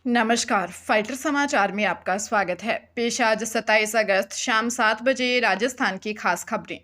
नमस्कार, फाइटर समाचार में आपका स्वागत है। पेश आज 27 अगस्त शाम 7 बजे राजस्थान की खास खबरें।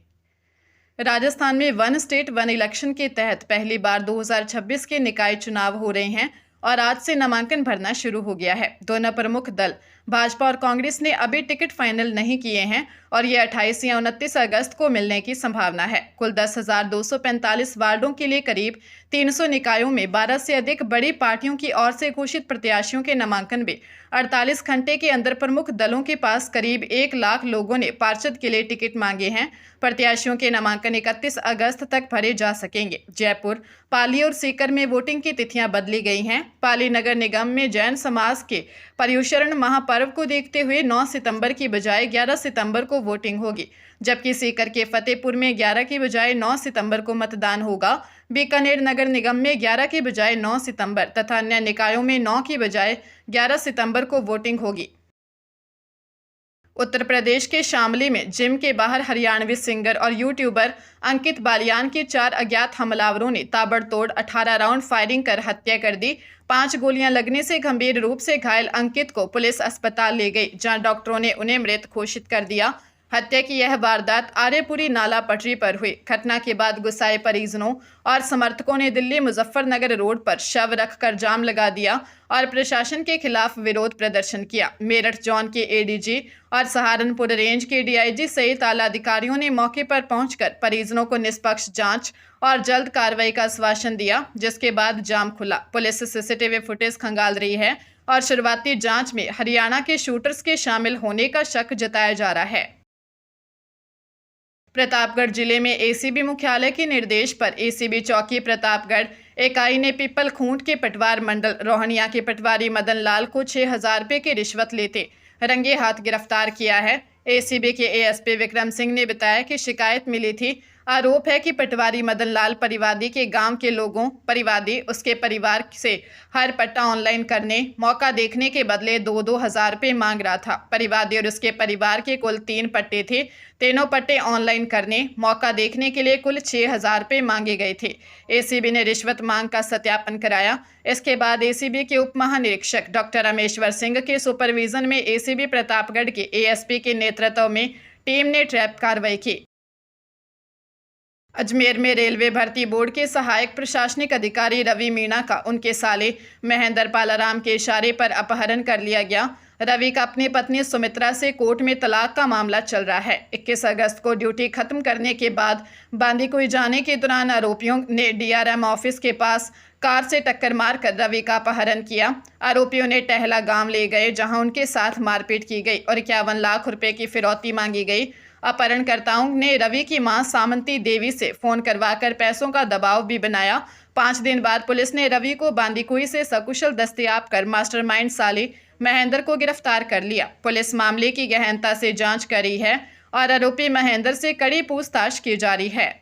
राजस्थान में वन स्टेट वन इलेक्शन के तहत पहली बार 2026 के निकाय चुनाव हो रहे हैं और आज से नामांकन भरना शुरू हो गया है। दोनों प्रमुख दल भाजपा और कांग्रेस ने अभी टिकट फाइनल नहीं किए हैं और ये 28 या 29 अगस्त को मिलने की संभावना है। कुल 10,245 वार्डों के लिए करीब 300 निकायों में 12 से अधिक बड़ी पार्टियों की ओर से घोषित प्रत्याशियों के नामांकन में 48 घंटे के अंदर प्रमुख दलों के पास करीब 1 लाख लोगों ने पार्षद के लिए टिकट मांगे हैं। प्रत्याशियों के नामांकन 31 अगस्त तक भरे जा सकेंगे। जयपुर, पाली और सीकर में वोटिंग की तिथियां बदली गई हैं। पाली नगर निगम में जैन समाज के पर्युषण महापर्व को देखते हुए 9 सितंबर की बजाय 11 सितंबर को वोटिंग होगी, जबकि सीकर के फतेहपुर में 11 की बजाय 9 सितंबर को मतदान होगा। बीकानेर नगर निगम में 11 की बजाय 9 सितंबर तथा अन्य निकायों में 9 की बजाय 11 सितंबर को वोटिंग होगी। उत्तर प्रदेश के शामली में जिम के बाहर हरियाणवी सिंगर और यूट्यूबर अंकित बालियान के 4 अज्ञात हमलावरों ने ताबड़तोड़ 18 राउंड फायरिंग कर हत्या कर दी। 5 गोलियां लगने से गंभीर रूप से घायल अंकित को पुलिस अस्पताल ले गई, जहां डॉक्टरों ने उन्हें मृत घोषित कर दिया। हत्या की यह वारदात आर्यपुरी नाला पटरी पर हुई। घटना के बाद गुस्साए परिजनों और समर्थकों ने दिल्ली मुजफ्फरनगर रोड पर शव रखकर जाम लगा दिया और प्रशासन के खिलाफ विरोध प्रदर्शन किया। मेरठ जोन के एडीजी और सहारनपुर रेंज के डीआईजी सहित आला अधिकारियों ने मौके पर पहुंचकर परिजनों को निष्पक्ष जांच और जल्द कार्रवाई का आश्वासन दिया, जिसके बाद जाम खुला। पुलिस सीसीटीवी फुटेज खंगाल रही है और शुरुआती जांच में हरियाणा के शूटर्स के शामिल होने का शक जताया जा रहा है। प्रतापगढ़ जिले में एसीबी मुख्यालय के निर्देश पर एसीबी चौकी प्रतापगढ़ इकाई ने पीपल खूंट के पटवार मंडल रोहनिया के पटवारी मदन लाल को 6,000 रुपये की रिश्वत लेते रंगे हाथ गिरफ्तार किया है। एसीबी के एएसपी विक्रम सिंह ने बताया कि शिकायत मिली थी। आरोप है कि पटवारी मदन लाल परिवादी के गांव के लोगों परिवादी उसके परिवार से हर पट्टा ऑनलाइन करने मौका देखने के बदले 2-2 हज़ार रुपये मांग रहा था। परिवादी और उसके परिवार के कुल 3 पट्टे थे। तीनों पट्टे ऑनलाइन करने मौका देखने के लिए कुल 6,000 रुपये मांगे गए थे। एसीबी ने रिश्वत मांग का सत्यापन कराया। इसके बाद एसीबी के उप महानिरीक्षक डॉक्टर रामेश्वर सिंह के सुपरविजन में एसीबी प्रतापगढ़ के एएसपी के नेतृत्व में टीम ने ट्रैप कार्रवाई की। अजमेर में रेलवे भर्ती बोर्ड के सहायक प्रशासनिक अधिकारी रवि मीणा का उनके साले महेंद्र पालाराम के इशारे पर अपहरण कर लिया गया। रवि का अपनी पत्नी सुमित्रा से कोर्ट में तलाक का मामला चल रहा है। 21 अगस्त को ड्यूटी खत्म करने के बाद बांदीकुई जाने के दौरान आरोपियों ने डीआरएम ऑफिस के पास कार से टक्कर मारकर रवि का अपहरण किया। आरोपियों ने टहला गांव ले गए, जहां उनके साथ मारपीट की गई और 51 लाख रुपए की फिरौती मांगी गई। अपहरणकर्ताओं ने रवि की मां सामंती देवी से फोन करवाकर पैसों का दबाव भी बनाया। 5 दिन बाद पुलिस ने रवि को बांदीकुई से सकुशल दस्तयाब कर मास्टरमाइंड साले महेंद्र को गिरफ्तार कर लिया। पुलिस मामले की गहनता से जांच कर रही है और आरोपी महेंद्र से कड़ी पूछताछ की जा रही है।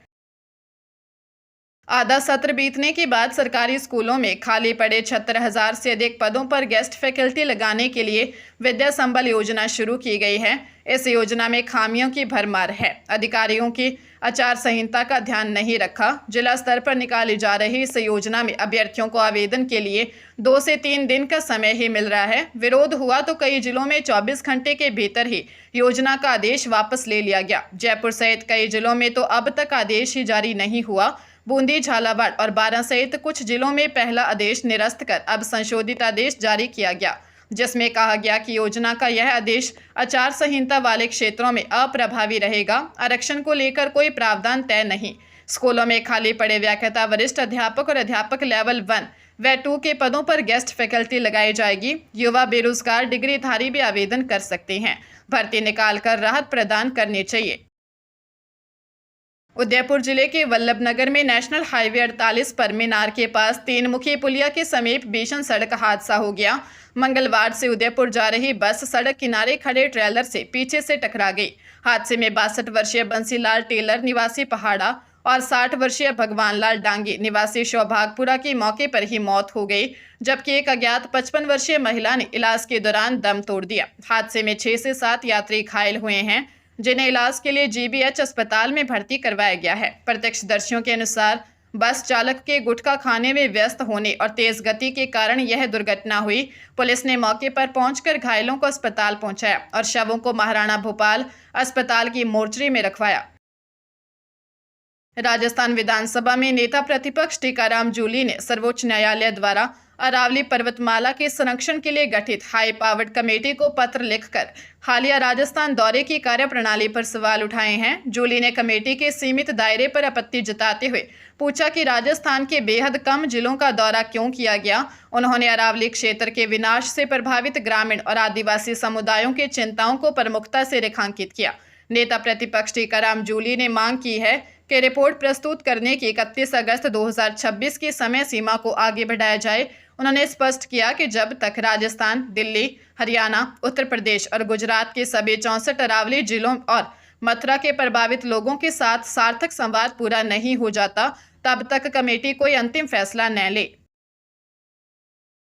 आधा सत्र बीतने के बाद सरकारी स्कूलों में खाली पड़े 76,000 से अधिक पदों पर गेस्ट फैकल्टी लगाने के लिए विद्या संबल योजना शुरू की गई है। इस योजना में खामियों की भरमार है। अधिकारियों की आचार संहिता का ध्यान नहीं रखा। जिला स्तर पर निकाली जा रही इस योजना में अभ्यर्थियों को आवेदन के लिए 2 से 3 दिन का समय ही मिल रहा है। विरोध हुआ तो कई जिलों में 24 घंटे के भीतर ही योजना का आदेश वापस ले लिया गया। जयपुर सहित कई जिलों में तो अब तक आदेश ही जारी नहीं हुआ। बूंदी, झालावाड़ और बारां सहित कुछ जिलों में पहला आदेश निरस्त कर अब संशोधित आदेश जारी किया गया, जिसमें कहा गया कि योजना का यह आदेश आचार संहिता वाले क्षेत्रों में अप्रभावी रहेगा। आरक्षण को लेकर कोई प्रावधान तय नहीं। स्कूलों में खाली पड़े व्याख्याता, वरिष्ठ अध्यापक और अध्यापक लेवल 1 व 2 के पदों पर गेस्ट फैकल्टी लगाई जाएगी। युवा बेरोजगार डिग्रीधारी भी आवेदन कर सकते हैं। भर्ती निकालकर राहत प्रदान करनी चाहिए। उदयपुर जिले के वल्लभनगर में नेशनल हाईवे 48 पर मीनार के पास 3 मुखी पुलिया के समीप भीषण सड़क हादसा हो गया। मंगलवार से उदयपुर जा रही बस सड़क किनारे खड़े ट्रेलर से पीछे से टकरा गई। हादसे में 62 वर्षीय बंसीलाल टेलर निवासी पहाड़ा और 60 वर्षीय भगवान लाल डांगी निवासी शौभागपुरा की मौके पर ही मौत हो गई, जबकि एक अज्ञात 55 वर्षीय महिला ने इलाज के दौरान दम तोड़ दिया। हादसे में 6 से 7 यात्री घायल हुए हैं, जिन्हें इलाज के लिए जीबीएच अस्पताल में भर्ती करवाया गया है। प्रत्यक्षदर्शियों के अनुसार बस चालक के गुटखा खाने में व्यस्त होने और तेज गति के कारण यह दुर्घटना हुई। पुलिस ने मौके पर पहुंचकर घायलों को अस्पताल पहुंचाया और शवों को महाराणा भूपाल अस्पताल की मोर्चरी में रखवाया। राजस्थान विधानसभा में नेता प्रतिपक्ष टीकाराम जूली ने सर्वोच्च न्यायालय द्वारा अरावली पर्वतमाला के संरक्षण के लिए गठित हाई पावर्ड कमेटी को पत्र लिखकर हालिया राजस्थान दौरे की कार्यप्रणाली पर सवाल उठाए हैं। जूली ने कमेटी के सीमित दायरे पर आपत्ति जताते हुए पूछा कि राजस्थान के बेहद कम जिलों का दौरा क्यों किया गया। उन्होंने अरावली क्षेत्र के विनाश से प्रभावित ग्रामीण और आदिवासी समुदायों की चिंताओं को प्रमुखता से रेखांकित किया। नेता प्रतिपक्ष टीकाराम जूली ने मांग की है कि रिपोर्ट प्रस्तुत करने की 31 अगस्त 2026 की समय सीमा को आगे बढ़ाया जाए। उन्होंने स्पष्ट किया कि जब तक राजस्थान, दिल्ली, हरियाणा, उत्तर प्रदेश और गुजरात के सभी 64 अरावली जिलों और मथुरा के प्रभावित लोगों के साथ सार्थक संवाद पूरा नहीं हो जाता, तब तक कमेटी कोई अंतिम फैसला न ले।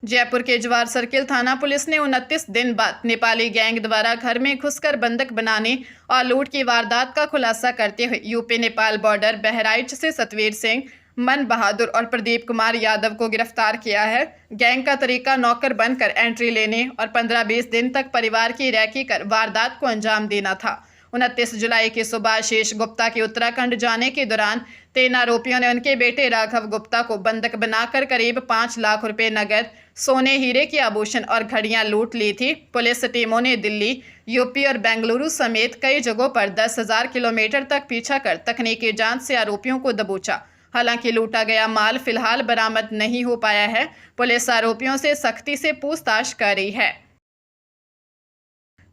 जयपुर के जवाहर सर्किल थाना पुलिस ने 29 दिन बाद नेपाली गैंग द्वारा घर में घुसकर बंधक बनाने और लूट की वारदात का खुलासा करते हुए यूपी नेपाल बॉर्डर बहराइच से सतवीर सिंह, मन बहादुर और प्रदीप कुमार यादव को गिरफ्तार किया है। गैंग का तरीका नौकर बनकर एंट्री लेने और 15-20 दिन तक परिवार की रैकी कर वारदात को अंजाम देना था। 29 जुलाई की सुबह आशीष गुप्ता के उत्तराखंड जाने के दौरान 3 आरोपियों ने उनके बेटे राघव गुप्ता को बंधक बनाकर करीब 5 लाख रुपए नगद, सोने, हीरे के आभूषण और घड़ियां लूट ली थी। पुलिस टीमों ने दिल्ली, यूपी और बेंगलुरु समेत कई जगहों पर 10,000 किलोमीटर तक पीछा कर तकनीकी जांच से आरोपियों को दबोचा। हालांकि लूटा गया माल फिलहाल बरामद नहीं हो पाया है। पुलिस आरोपियों से सख्ती से पूछताछ कर रही है।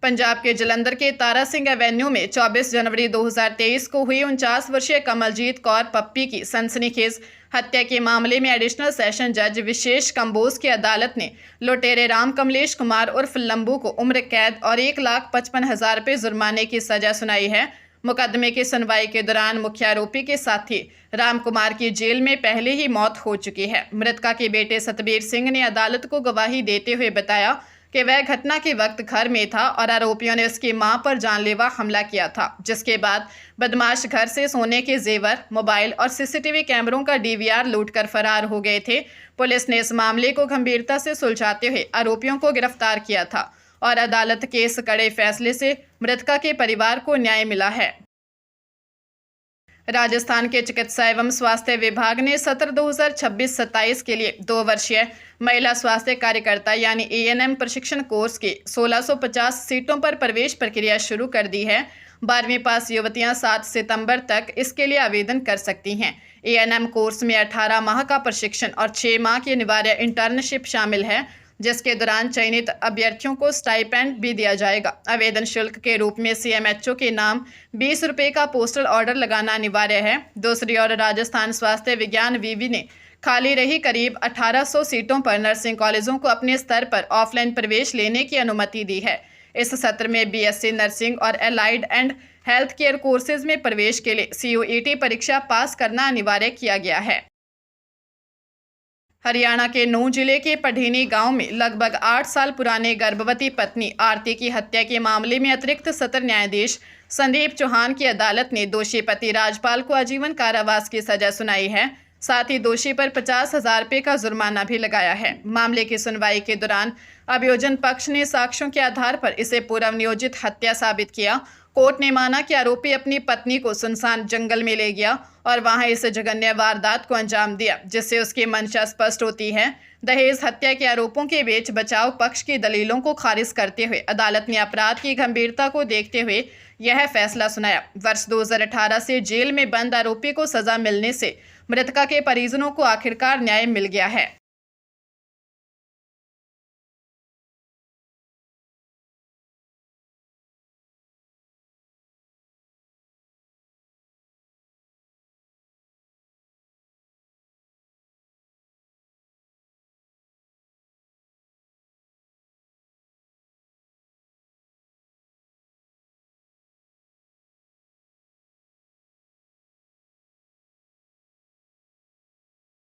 पंजाब के जलंधर के तारा सिंह एवेन्यू में 24 जनवरी 2023 को हुई 49 वर्षीय कमलजीत कौर पप्पी की सनसनीखेज हत्या के मामले में एडिशनल सेशन जज विशेष कंबोज की अदालत ने लुटेरे राम कमलेश कुमार उर्फ लंबू को उम्र कैद और 1,55,000 रुपये जुर्माने की सजा सुनाई है। मुकदमे की सुनवाई के दौरान मुख्य आरोपी के साथी राम कुमार की जेल में पहले ही मौत हो चुकी है। मृतका के बेटे सतबीर सिंह ने अदालत को गवाही देते हुए बताया कि वह घटना के वक्त घर में था और आरोपियों ने उसकी मां पर जानलेवा हमला किया था, जिसके बाद बदमाश घर से सोने के जेवर, मोबाइल और सीसीटीवी कैमरों का डीवीआर लूटकर फरार हो गए थे। पुलिस ने इस मामले को गंभीरता से सुलझाते हुए आरोपियों को गिरफ्तार किया था और अदालत के इस कड़े फैसले से मृतका के परिवार को न्याय मिला है। राजस्थान के चिकित्सा एवं स्वास्थ्य विभाग ने सत्र 2026-27 के लिए 2 वर्षीय महिला स्वास्थ्य कार्यकर्ता यानी ANM प्रशिक्षण कोर्स की 1650 सीटों पर प्रवेश प्रक्रिया शुरू कर दी है। 12वीं पास युवतियां 7 सितंबर तक इसके लिए आवेदन कर सकती हैं। ANM कोर्स में 18 माह का प्रशिक्षण और 6 माह की अनिवार्य इंटर्नशिप शामिल है, जिसके दौरान चयनित अभ्यर्थियों को स्टाइपेंड भी दिया जाएगा। आवेदन शुल्क के रूप में CMHO के नाम 20 रुपये का पोस्टल ऑर्डर लगाना अनिवार्य है। दूसरी ओर राजस्थान स्वास्थ्य विज्ञान विवि ने खाली रही करीब 1800 सीटों पर नर्सिंग कॉलेजों को अपने स्तर पर ऑफलाइन प्रवेश लेने की अनुमति दी है। इस सत्र में BSc नर्सिंग और allied and health care courses में प्रवेश के लिए CUET परीक्षा पास करना अनिवार्य किया गया है। हरियाणा के नूंह जिले के पढ़ीनी गांव में लगभग 8 साल पुराने गर्भवती पत्नी आरती की हत्या के मामले में अतिरिक्त सत्र न्यायाधीश संदीप चौहान की अदालत ने दोषी पति राजपाल को आजीवन कारावास की सजा सुनाई है। साथ ही दोषी पर 50,000 रुपये का जुर्माना भी लगाया है। मामले की सुनवाई के दौरान अभियोजन पक्ष ने साक्ष्यों के आधार पर इसे पूर्व नियोजित हत्या साबित किया। कोर्ट ने माना कि आरोपी अपनी पत्नी को सुनसान जंगल में ले गया और वहां इस जघन्य वारदात को अंजाम दिया, जिससे उसकी मंशा स्पष्ट होती है। दहेज हत्या के आरोपों के बीच बचाव पक्ष की दलीलों को खारिज करते हुए अदालत ने अपराध की गंभीरता को देखते हुए यह फैसला सुनाया। वर्ष 2018 से जेल में बंद आरोपी को सजा मिलने से मृतका के परिजनों को आखिरकार न्याय मिल गया है।